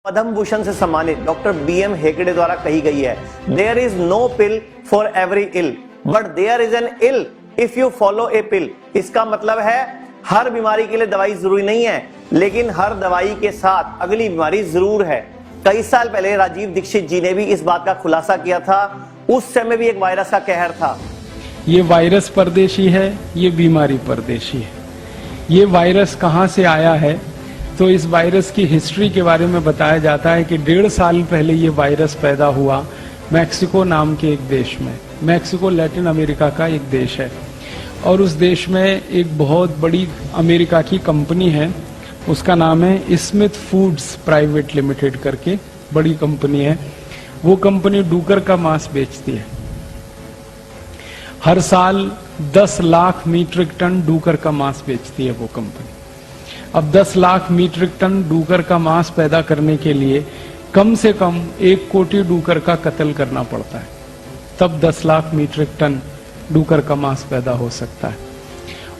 पद्म भूषण से सम्मानित doctor BM Hegde द्वारा कही गई है, there is no pill for every ill but there is an ill if you follow a pill. इसका मतलब है हर बीमारी के लिए दवाई जरूरी नहीं है, लेकिन हर दवाई के साथ अगली बीमारी जरूर है। कई साल पहले राजीव दीक्षित जी ने भी इस बात का खुलासा किया था। उस समय भी एक वायरस का कहर था। ये वायरस परदेशी है, ये बीमारी परदेशी है। ये वायरस कहाँ से आया है तो इस वायरस की हिस्ट्री के बारे में बताया जाता है कि 1.5 साल पहले ये वायरस पैदा हुआ मैक्सिको नाम के एक देश में। मैक्सिको लैटिन अमेरिका का एक देश है और उस देश में एक बहुत बड़ी अमेरिका की कंपनी है, उसका नाम है स्मिथ फूड्स प्राइवेट लिमिटेड करके बड़ी कंपनी है। वो कंपनी डूकर का मांस बेचती है। हर साल 10 लाख मीट्रिक टन डूकर का मांस बेचती है वो कंपनी। अब 10 लाख मीट्रिक टन डूकर का मांस पैदा करने के लिए कम से कम 1 कोटी डूकर का कत्ल करना पड़ता है, तब 10 लाख मीट्रिक टन डूकर का मांस पैदा हो सकता है।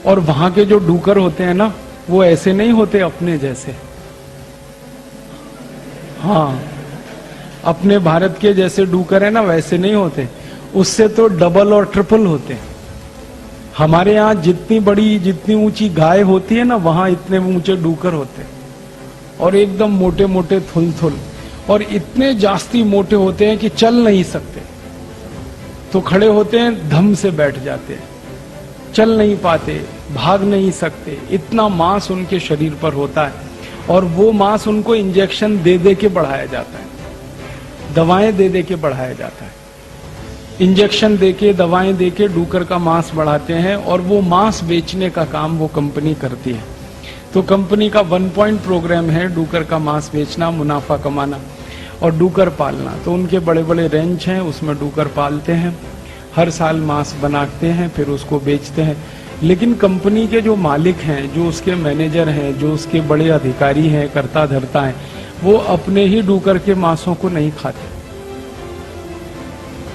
और वहां के जो डूकर होते हैं ना, वो ऐसे नहीं होते अपने जैसे। हाँ, अपने भारत के जैसे डूकर है ना, वैसे नहीं होते, उससे तो डबल और ट्रिपल होते हैं। हमारे यहाँ जितनी ऊंची गाय होती है ना, वहां इतने ऊंचे डूकर होते हैं और एकदम मोटे मोटे थुल और इतने जास्ती मोटे होते हैं कि चल नहीं सकते, तो खड़े होते हैं धम से बैठ जाते हैं, चल नहीं पाते, भाग नहीं सकते। इतना मांस उनके शरीर पर होता है और वो मांस उनको इंजेक्शन दे दे के बढ़ाया जाता है, दवाएं दे दे के बढ़ाया जाता है। इंजेक्शन देके दवाएं देके डूकर का मांस बढ़ाते हैं और वो मांस बेचने का काम वो कंपनी करती है। तो कंपनी का 1 पॉइंट प्रोग्राम है डूकर का मांस बेचना, मुनाफा कमाना और डूकर पालना। तो उनके बड़े बड़े रेंच हैं, उसमें डूकर पालते हैं, हर साल मांस बनाते हैं, फिर उसको बेचते हैं। लेकिन कंपनी के जो मालिक हैं, जो उसके मैनेजर हैं, जो उसके बड़े अधिकारी हैं, कर्ता धर्ता हैं, वो अपने ही डूकर के मांसों को नहीं खाते।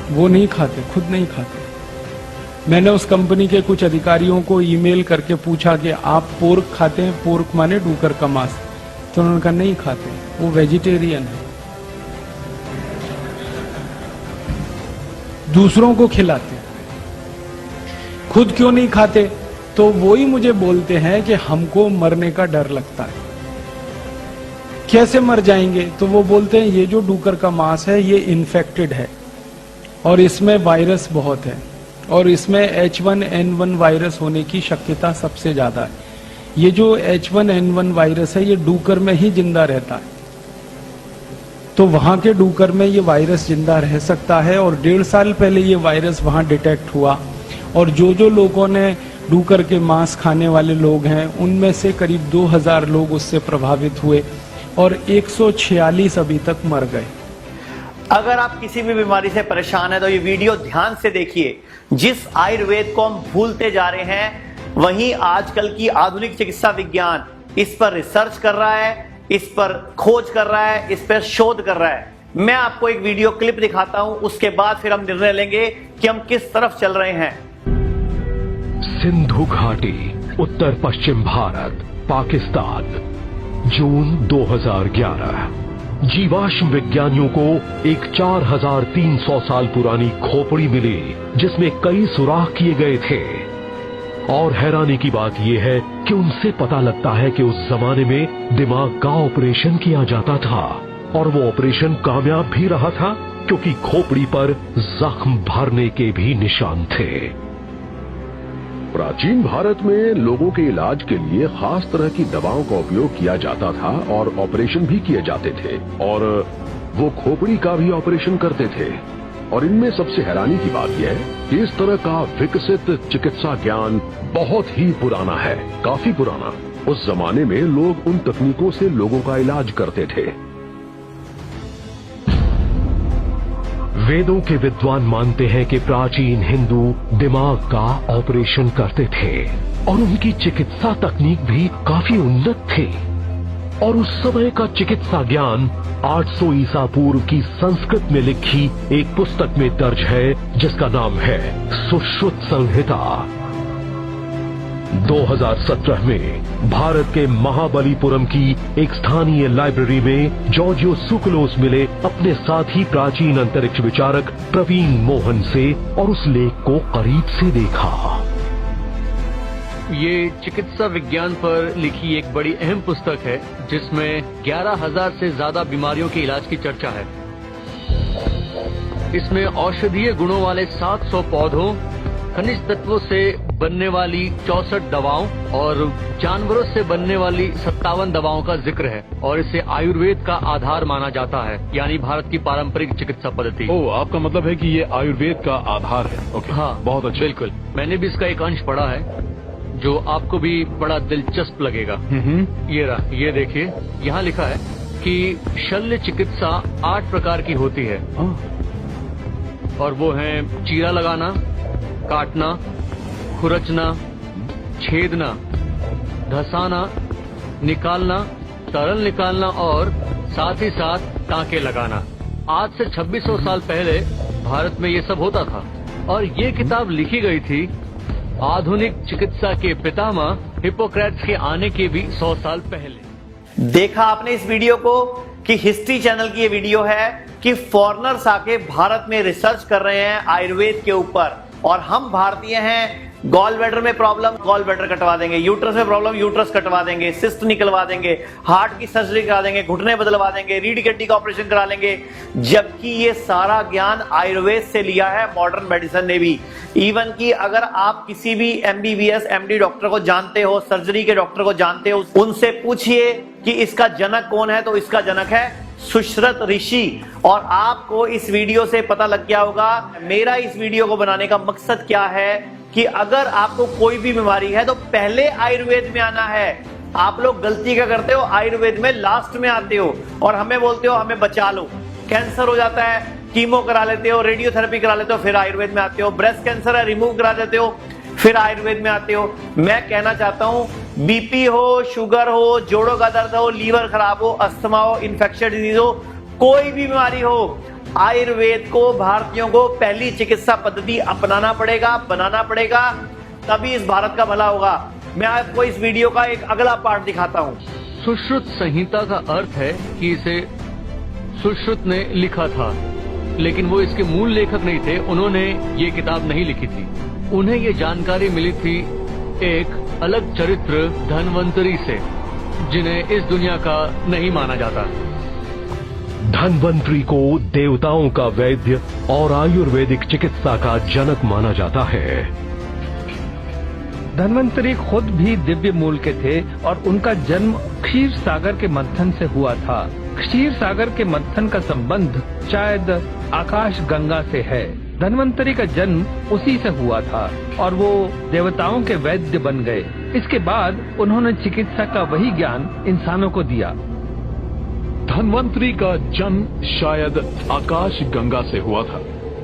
वो नहीं खाते, खुद नहीं खाते। मैंने उस कंपनी के कुछ अधिकारियों को ईमेल करके पूछा कि आप पोर्क खाते हैं? पोर्क माने डूकर का मांस। तो उन्होंने कहा नहीं खाते, वो वेजिटेरियन है। दूसरों को खिलाते, खुद क्यों नहीं खाते? तो वो ही मुझे बोलते हैं कि हमको मरने का डर लगता है। कैसे मर जाएंगे? तो वो बोलते हैं ये जो डूकर का मांस है ये इन्फेक्टेड है और इसमें वायरस बहुत है और इसमें H1N1 वायरस होने की शक्यता सबसे ज्यादा है। ये जो H1N1 वायरस है ये डूकर में ही जिंदा रहता है, तो वहां के डूकर में ये वायरस जिंदा रह सकता है। और 1.5 साल पहले ये वायरस वहां डिटेक्ट हुआ और जो लोगों ने डूकर के मांस खाने वाले लोग हैं, उनमें से करीब 2000 लोग उससे प्रभावित हुए और 146 अभी तक मर गए। अगर आप किसी भी बीमारी से परेशान है तो ये वीडियो ध्यान से देखिए। जिस आयुर्वेद को हम भूलते जा रहे हैं, वहीं आजकल की आधुनिक चिकित्सा विज्ञान इस पर रिसर्च कर रहा है, इस पर खोज कर रहा है, इस पर शोध कर रहा है। मैं आपको एक वीडियो क्लिप दिखाता हूं, उसके बाद फिर हम निर्णय लेंगे कि हम किस तरफ चल रहे हैं। सिंधु घाटी, उत्तर पश्चिम भारत, पाकिस्तान, जून 2011। जीवाश्म विज्ञानियों को एक 4300 साल पुरानी खोपड़ी मिली जिसमें कई सुराख किए गए थे। और हैरानी की बात यह है कि उनसे पता लगता है कि उस जमाने में दिमाग का ऑपरेशन किया जाता था और वो ऑपरेशन कामयाब भी रहा था, क्योंकि खोपड़ी पर जख्म भरने के भी निशान थे। प्राचीन भारत में लोगों के इलाज के लिए खास तरह की दवाओं का उपयोग किया जाता था और ऑपरेशन भी किए जाते थे, और वो खोपड़ी का भी ऑपरेशन करते थे। और इनमें सबसे हैरानी की बात यह है कि इस तरह का विकसित चिकित्सा ज्ञान बहुत ही पुराना है, काफी पुराना। उस जमाने में लोग उन तकनीकों से लोगों का इलाज करते थे। वेदों के विद्वान मानते हैं कि प्राचीन हिंदू दिमाग का ऑपरेशन करते थे और उनकी चिकित्सा तकनीक भी काफी उन्नत थी। और उस समय का चिकित्सा ज्ञान 800 ईसा पूर्व की संस्कृत में लिखी एक पुस्तक में दर्ज है जिसका नाम है सुश्रुत संहिता। 2017 में भारत के महाबलीपुरम की एक स्थानीय लाइब्रेरी में जॉर्जियो सुकलोस मिले अपने साथी प्राचीन अंतरिक्ष विचारक प्रवीण मोहन से और उस लेख को करीब से देखा। ये चिकित्सा विज्ञान पर लिखी एक बड़ी अहम पुस्तक है जिसमें 11,000 से ज्यादा बीमारियों के इलाज की चर्चा है। इसमें औषधीय गुणों वाले 700 पौधों, खनिज तत्वों से बनने वाली 64 दवाओं और जानवरों से बनने वाली 57 दवाओं का जिक्र है और इसे आयुर्वेद का आधार माना जाता है, यानी भारत की पारंपरिक चिकित्सा पद्धति। ओह, आपका मतलब है कि ये आयुर्वेद का आधार है। ओके, हाँ, बहुत अच्छा। बिल्कुल। मैंने भी इसका एक अंश पढ़ा है जो आपको भी बड़ा दिलचस्प लगेगा। ये रहा, ये देखिए, यहाँ लिखा है कि शल्य चिकित्सा 8 प्रकार की होती है और वो हैं चीरा लगाना, काटना, खुरचना, छेदना, धसाना, निकालना, तरल निकालना और साथ ही साथ टांके लगाना। आज से 2600 साल पहले भारत में ये सब होता था और ये किताब लिखी गई थी आधुनिक चिकित्सा के पितामह हिप्पोक्रेट्स के आने के भी 100 साल पहले। देखा आपने इस वीडियो को कि हिस्ट्री चैनल की ये वीडियो है कि फॉरेनर्स आके भारत में रिसर्च कर रहे हैं आयुर्वेद के ऊपर, और हम भारतीय हैं गॉल ब्लैडर में प्रॉब्लम, गॉल ब्लैडर कटवा देंगे, यूट्रस में प्रॉब्लम, यूट्रस कटवा देंगे, सिस्ट निकलवा देंगे, हार्ट की सर्जरी करा देंगे, घुटने बदलवा देंगे, रीढ़ की हड्डी का ऑपरेशन करा लेंगे, जबकि ये सारा ज्ञान आयुर्वेद से लिया है मॉडर्न मेडिसिन ने भी। इवन कि अगर आप किसी भी MBBS MD डॉक्टर को जानते हो, सर्जरी के डॉक्टर को जानते हो, उनसे पूछिए कि इसका जनक कौन है, तो इसका जनक है सुश्रुत ऋषि। और आपको इस वीडियो से पता लग गया होगा मेरा इस वीडियो को बनाने का मकसद क्या है, कि अगर आपको कोई भी बीमारी है तो पहले आयुर्वेद में आना है। आप लोग गलती क्या करते हो, आयुर्वेद में लास्ट में आते हो और हमें बोलते हो हमें बचा लो। कैंसर हो जाता है, कीमो करा लेते हो, रेडियोथेरेपी करा लेते हो, फिर आयुर्वेद में आते हो। ब्रेस्ट कैंसर है, रिमूव करा देते हो, फिर आयुर्वेद में आते हो। मैं कहना चाहता हूं, BP हो, शुगर हो, जोड़ों का दर्द हो, लीवर खराब हो, अस्थमा हो, इन्फेक्शन डिजीज हो, कोई भी बीमारी हो, आयुर्वेद को भारतीयों को पहली चिकित्सा पद्धति अपनाना पड़ेगा, बनाना पड़ेगा, तभी इस भारत का भला होगा। मैं आपको इस वीडियो का एक अगला पार्ट दिखाता हूं। सुश्रुत संहिता का अर्थ है कि इसे सुश्रुत ने लिखा था, लेकिन वो इसके मूल लेखक नहीं थे, उन्होंने ये किताब नहीं लिखी थी। उन्हें ये जानकारी मिली थी एक अलग चरित्र धन्वंतरी से, जिन्हें इस दुनिया का नहीं माना जाता। धन्वंतरी को देवताओं का वैद्य और आयुर्वेदिक चिकित्सा का जनक माना जाता है। धन्वंतरी खुद भी दिव्य मूल के थे और उनका जन्म क्षीर सागर के मंथन से हुआ था। क्षीर सागर के मंथन का संबंध शायद आकाश गंगा से है। धन्वंतरी का जन्म उसी से हुआ था और वो देवताओं के वैद्य बन गए। इसके बाद उन्होंने चिकित्सा का वही ज्ञान इंसानों को दिया। धन्वंतरी का जन्म शायद आकाश गंगा से हुआ था।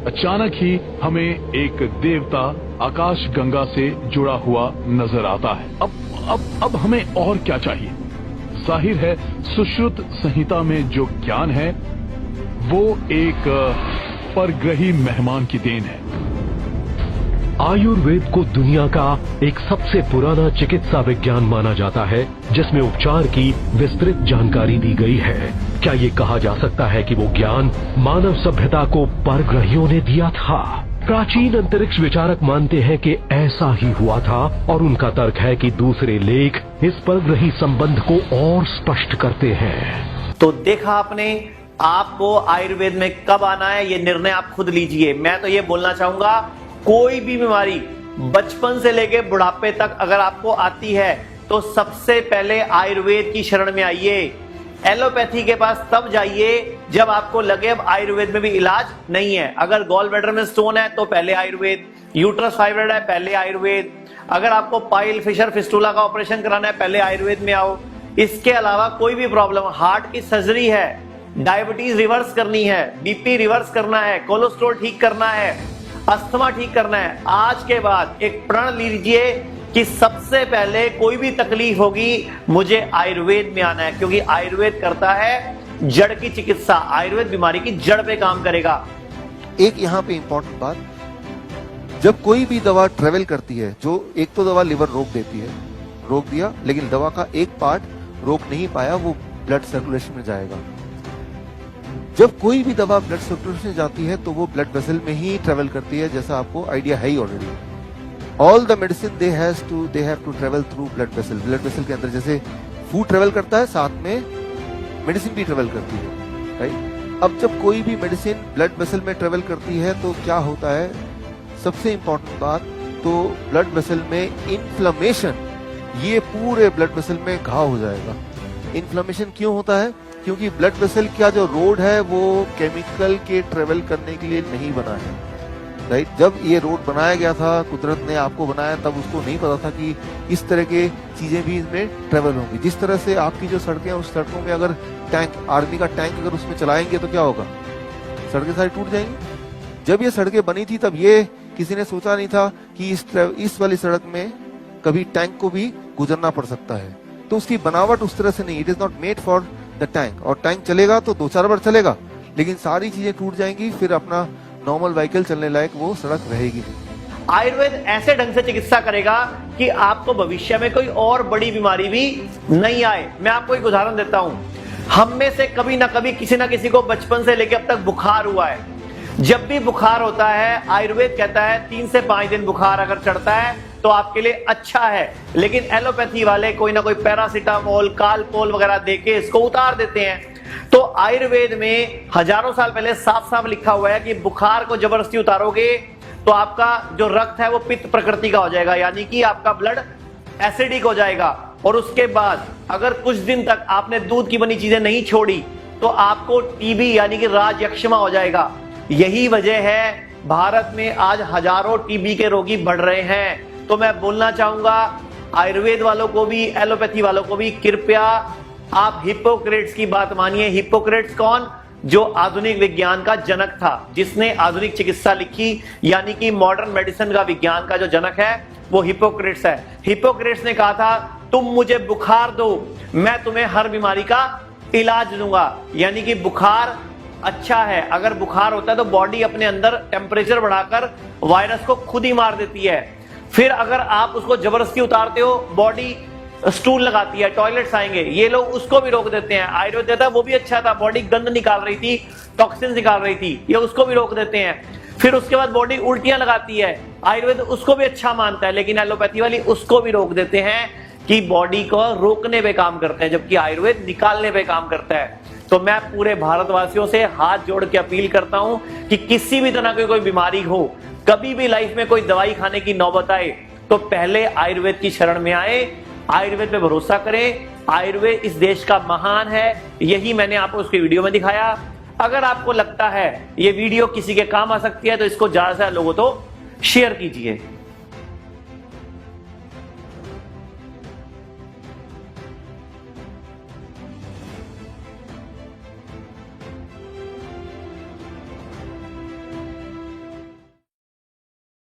अचानक ही हमें एक देवता आकाश गंगा से जुड़ा हुआ नजर आता है। अब हमें और क्या चाहिए? जाहिर है सुश्रुत संहिता में जो ज्ञान है वो एक परग्रही मेहमान की देन है। आयुर्वेद को दुनिया का एक सबसे पुराना चिकित्सा विज्ञान माना जाता है, जिसमें उपचार की विस्तृत जानकारी दी गई है। क्या ये कहा जा सकता है कि वो ज्ञान मानव सभ्यता को परग्रहियों ने दिया था? प्राचीन अंतरिक्ष विचारक मानते हैं कि ऐसा ही हुआ था और उनका तर्क है कि दूसरे लेख इस परग्रही संबंध को और स्पष्ट करते हैं। तो देखा आपने, आपको आयुर्वेद में कब आना है ये निर्णय आप खुद लीजिए। मैं तो ये बोलना चाहूंगा, कोई भी बीमारी बचपन से लेके बुढ़ापे तक अगर आपको आती है तो सबसे पहले आयुर्वेद की शरण में आइए। एलोपैथी के पास तब जाइए जब आपको लगे अब आयुर्वेद में भी इलाज नहीं है। अगर गॉल ब्लैडर में स्टोन है तो पहले आयुर्वेद, यूट्रस फाइब्रॉइड है पहले आयुर्वेद, अगर आपको पाइल फिशर फिस्टुला का ऑपरेशन कराना है पहले आयुर्वेद में आओ। इसके अलावा कोई भी प्रॉब्लम, हार्ट की सर्जरी है, डायबिटीज रिवर्स करनी है, BP रिवर्स करना है, कोलेस्ट्रॉल ठीक करना है, अस्थमा ठीक करना है, आज के बाद एक प्रण लीजिए कि सबसे पहले कोई भी तकलीफ होगी मुझे आयुर्वेद में आना है, क्योंकि आयुर्वेद करता है जड़ की चिकित्सा। आयुर्वेद बीमारी की जड़ पे काम करेगा। एक यहाँ पे इंपॉर्टेंट बात, जब कोई भी दवा ट्रेवल करती है, जो एक तो दवा लिवर रोक देती है, रोक दिया, लेकिन दवा का एक पार्ट रोक नहीं पाया, वो ब्लड सर्कुलेशन में जाएगा। जब कोई भी दवा ब्लड सर्कुलेशन में जाती है तो वो ब्लड वेसल में ही ट्रेवल करती है, जैसा आपको आइडिया है ही already. All the medicine they have to travel through blood vessel. Blood vessel के अंदर जैसे फूड ट्रेवल करता है, साथ में मेडिसिन भी ट्रेवल करती है, राइट। अब जब कोई भी मेडिसिन ब्लड वेसल में ट्रेवल करती है तो क्या होता है, सबसे इंपॉर्टेंट बात, तो ब्लड वेसल में इन्फ्लेमेशन, ये पूरे ब्लड वेसल में घाव हो जाएगा। इन्फ्लेमेशन क्यों होता है? क्योंकि ब्लड वेसल का जो रोड है वो केमिकल के ट्रेवल करने के लिए नहीं बना है, राइट। जब ये रोड बनाया गया था, कुदरत ने आपको बनाया, तब उसको नहीं पता था कि इस तरह के चीजें भी इसमें ट्रेवल होंगी। जिस तरह से आपकी जो सड़कें हैं, उस सड़कों में अगर टैंक, आर्मी का टैंक अगर उसमें चलाएंगे तो क्या होगा, सड़कें सारी टूट जाएंगी। जब ये सड़कें बनी थी तब ये किसी ने सोचा नहीं था कि इस वाली सड़क में कभी टैंक को भी गुजरना पड़ सकता है। तो उसकी बनावट उस तरह से नहीं, it is not made for the tank. और टैंक चलेगा तो 2-4 बार चलेगा, लेकिन सारी चीजें टूट जाएंगी, फिर अपना नॉर्मल व्हीकल चलने लायक वो सड़क रहेगी नहीं। आयुर्वेद ऐसे ढंग से चिकित्सा करेगा कि आपको भविष्य में कोई और बड़ी बीमारी भी नहीं आए। मैं आपको एक उदाहरण देता हूं, हम में से कभी ना कभी किसी ना किसी को बचपन से लेकर अब तक बुखार हुआ है। जब भी बुखार होता है, आयुर्वेद कहता है 3 से 5 दिन बुखार अगर चढ़ता है तो आपके लिए अच्छा है, लेकिन एलोपैथी वाले कोई ना कोई पैरासीटामोल, कालपोल वगैरह देके इसको उतार देते हैं। तो आयुर्वेद में हजारों साल पहले साफ साफ लिखा हुआ है कि बुखार को जबरदस्ती उतारोगे तो आपका जो रक्त है वो पित्त प्रकृति का हो जाएगा, यानी कि आपका ब्लड एसिडिक हो जाएगा। और उसके बाद अगर कुछ दिन तक आपने दूध की बनी चीजें नहीं छोड़ी तो आपको टीबी यानी कि राजयक्षमा हो जाएगा। यही वजह है भारत में आज हजारों टीबी के रोगी बढ़ रहे हैं। तो मैं बोलना चाहूंगा आयुर्वेद वालों को भी, एलोपैथी वालों को भी, कृपया आप हिप्पोक्रेट्स की बात मानिए। हिप्पोक्रेट्स कौन? जो आधुनिक विज्ञान का जनक था, जिसने आधुनिक चिकित्सा लिखी, यानी कि मॉडर्न मेडिसिन का विज्ञान का जो जनक है वो हिप्पोक्रेट्स है। हिप्पोक्रेट्स ने कहा था तुम मुझे बुखार दो, मैं तुम्हें हर बीमारी का इलाज दूंगा। यानी कि बुखार अच्छा है, अगर बुखार होता है तो बॉडी अपने अंदर टेम्परेचर बढ़ाकर वायरस को खुद ही मार देती है। फिर अगर आप उसको जबरदस्ती उतारते हो, बॉडी स्टूल लगाती है, टॉयलेट्स आएंगे, ये लोग उसको भी रोक देते हैं। आयुर्वेद देता है वो भी अच्छा था, बॉडी गंद निकाल रही थी, टॉक्सिन निकाल रही थी, ये उसको भी रोक देते हैं। फिर उसके बाद बॉडी उल्टियां लगाती है, आयुर्वेद उसको भी अच्छा मानता है, लेकिन एलोपैथी वाली उसको भी रोक देते हैं कि बॉडी को रोकने पे काम करते हैं, जबकि आयुर्वेद निकालने पे काम करता है। तो मैं पूरे भारतवासियों से हाथ जोड़ के अपील करता हूं कि किसी भी तरह की कोई बीमारी हो, कभी भी लाइफ में कोई दवाई खाने की नौबत आए तो पहले आयुर्वेद की शरण में आए, आयुर्वेद पे भरोसा करें। आयुर्वेद इस देश का महान है, यही मैंने आपको उसकी वीडियो में दिखाया। अगर आपको लगता है ये वीडियो किसी के काम आ सकती है तो इसको ज्यादा से ज्यादा लोगों तो शेयर कीजिए।